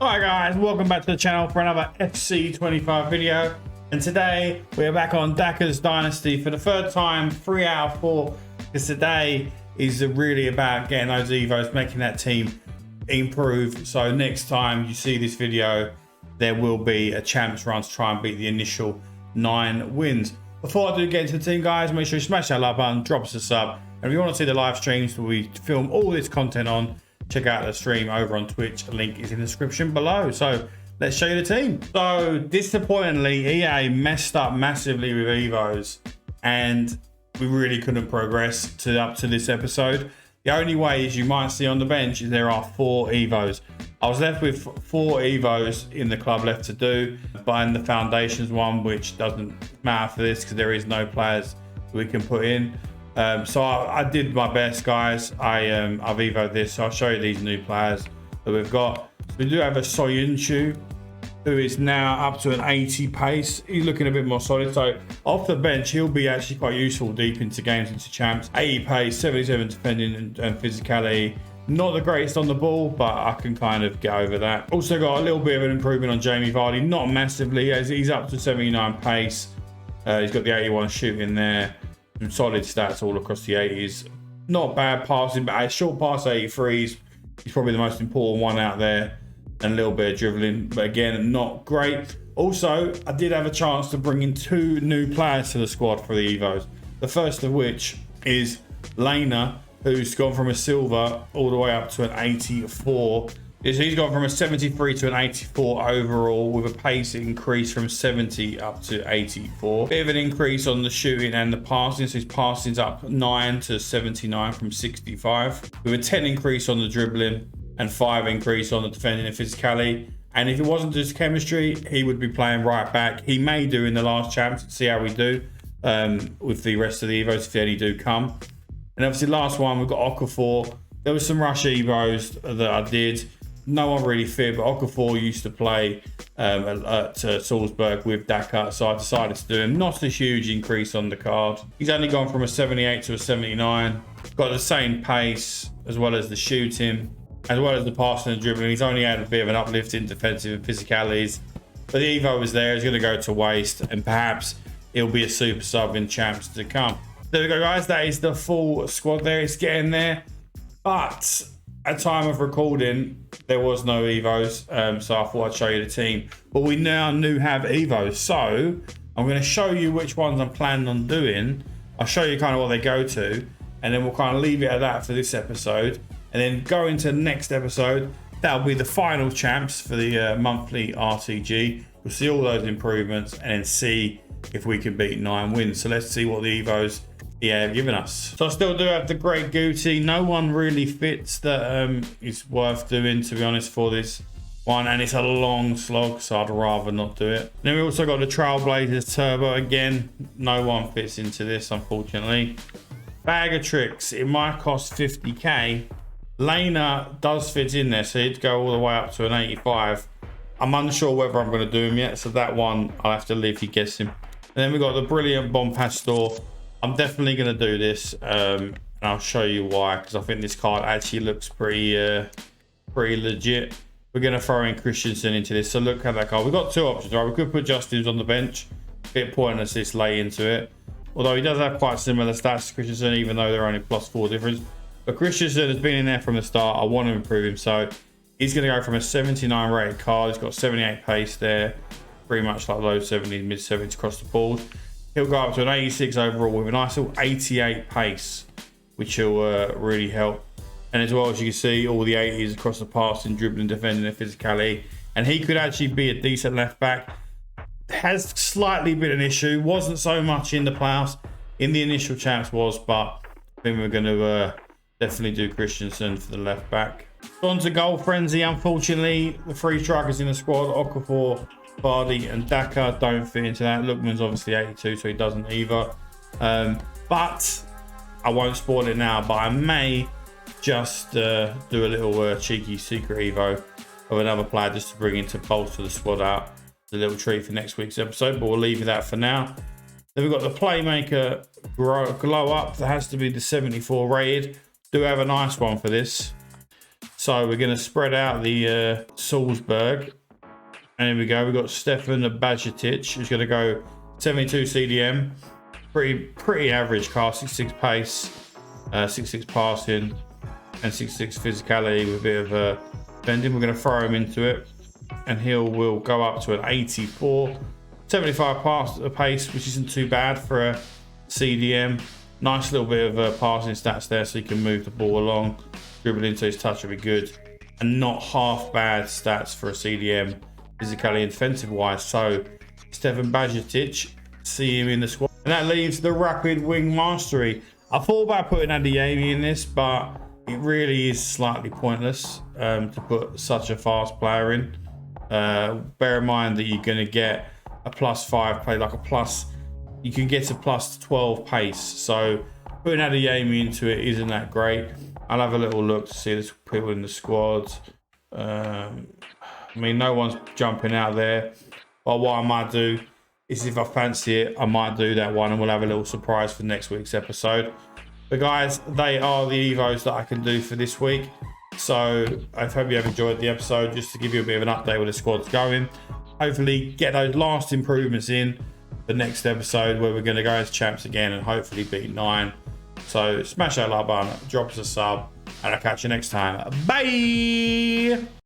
Hi guys, welcome back to the channel for another FC25 video. And today we are back on Daka's Dynasty for the third time, 3 out of 4. Because today is really about getting those Evos, making that team improve. So next time you see this video, there will be a champs run to try and beat the initial 9 wins. Before I do get into the team, guys, make sure you smash that like button, drop us a sub. And if you want to see the live streams where we film all this content on, check out the stream over on Twitch. A link is in the description below. So let's show you the team. So disappointingly, EA messed up massively with Evos and we really couldn't progress up to this episode. The only way, as you might see on the bench, is there are 4 Evos. I was left with 4 Evos in the club left to do, but in the foundations one, which doesn't matter for this because there is no players we can put in. So I did my best, guys. I've evoed this, so I'll show you these new players that we've got. So we do have a Soyuncu, who is now up to an 80 pace. He's looking a bit more solid. So off the bench, he'll be actually quite useful deep into games, into champs. 80 pace, 77 defending and physicality. Not the greatest on the ball, but I can kind of get over that. Also got a little bit of an improvement on Jamie Vardy, not massively, as he's up to 79 pace. He's got the 81 shooting there. Some solid stats all across the 80s. Not bad passing, but a short pass 83s. He's probably the most important one out there. And a little bit of dribbling, but again, not great. Also, I did have a chance to bring in 2 new players to the squad for the Evos. The first of which is Lena, who's gone from a silver all the way up to an 84. He's gone from a 73 to an 84 overall, with a pace increase from 70 up to 84. Bit of an increase on the shooting and the passing, so his passing's up 9 to 79 from 65. With a 10 increase on the dribbling and 5 increase on the defending and physicality. And if it wasn't just chemistry, he would be playing right back. He may do in the last champs, see how we do with the rest of the Evos if any do come. And obviously last one, we've got Okafor. There was some rush Evos that I did. No one really fit, but Okafor used to play at Salzburg with Daka, so I decided to do him. Not a huge increase on the card. He's only gone from a 78 to a 79. Got the same pace, as well as the shooting, as well as the passing and dribbling. He's only had a bit of an uplift in defensive and physicalities. But the Evo was there. He's going to go to waste, and perhaps he'll be a super sub in champs to come. There we go, guys. That is the full squad there. It's getting there. But at time of recording, there was no Evos, so I thought I'd show you the team. But we now have Evos, so I'm going to show you which ones I'm planning on doing. I'll show you kind of what they go to, and then we'll kind of leave it at that for this episode, and then go into the next episode. That'll be the final champs for the monthly RTG. We'll see all those improvements and then see if we can beat 9 wins. So let's see what the Evos have given us. So I still do have the great Guti. No one really fits that is worth doing, to be honest, for this one, and it's a long slog, so I'd rather not do it. Then we also got the Trailblazers Turbo. Again, no one fits into this, unfortunately. Bag of Tricks, it might cost 50k. Lena does fit in there, so he'd go all the way up to an 85. I'm unsure whether I'm going to do him yet, so that one I'll have to leave you guessing. And then we got the brilliant Bomb Pastor. I'm definitely going to do this, and I'll show you why, because I think this card actually looks pretty legit. We're going to throw in Christensen into this, so look at that card. We've got 2 options, right? We could put Justin's on the bench. Bit pointless this lay into it. Although he does have quite similar stats to Christensen, even though they're only +4 difference. But Christensen has been in there from the start. I want to improve him, so he's going to go from a 79 rated card. He's got 78 pace there, pretty much like low 70s, mid 70s across the board. He'll go up to an 86 overall with a nice little 88 pace, which will really help. And as well, as you can see, all the 80s across the passing, dribbling, defending, and physicality. And he could actually be a decent left back. Has slightly been an issue. Wasn't so much in the playoffs. In the initial champs was, but I think we're going to definitely do Christensen for the left back. On to Goal Frenzy. Unfortunately, the 3 strikers in the squad, Okafor, Vardy and Daka, don't fit into that. Lookman's obviously 82, so he doesn't either. But I won't spoil it now, but I may just do a little cheeky secret Evo of another player just to bring in to bolster the squad out. It's a little treat for next week's episode, but we'll leave that for now. Then we've got the Playmaker Glow Up. That has to be the 74 rated. Do have a nice one for this. So we're going to spread out the Salzburg. And here we go. We've got Stefan Bajcetic, who's going to go 72 CDM. Pretty average car, 66 pace, 66 passing, and 66 physicality with a bit of bending. We're going to throw him into it, and will go up to an 84. 75 pace, which isn't too bad for a CDM. Nice little bit of passing stats there, so you can move the ball along. Dribble into his touch will be good. And not half bad stats for a CDM, physically and defensive wise. So Stefan Bajcetic, see him in the squad. And that leaves the rapid wing mastery. I thought about putting Adeyemi in this, but it really is slightly pointless to put such a fast player in. Bear in mind that you're going to get a +5 play, like a plus. You can get a +12 pace. So putting Adeyemi into it isn't that great. I'll have a little look to see the people in the squad. I mean, no one's jumping out there. But what I might do is, if I fancy it, I might do that one, and we'll have a little surprise for next week's episode. But guys, they are the Evos that I can do for this week. So I hope you have enjoyed the episode, just to give you a bit of an update where the squad's going. Hopefully get those last improvements in the next episode, where we're going to go as champs again and hopefully beat 9. So smash that like button, drop us a sub, and I'll catch you next time. Bye!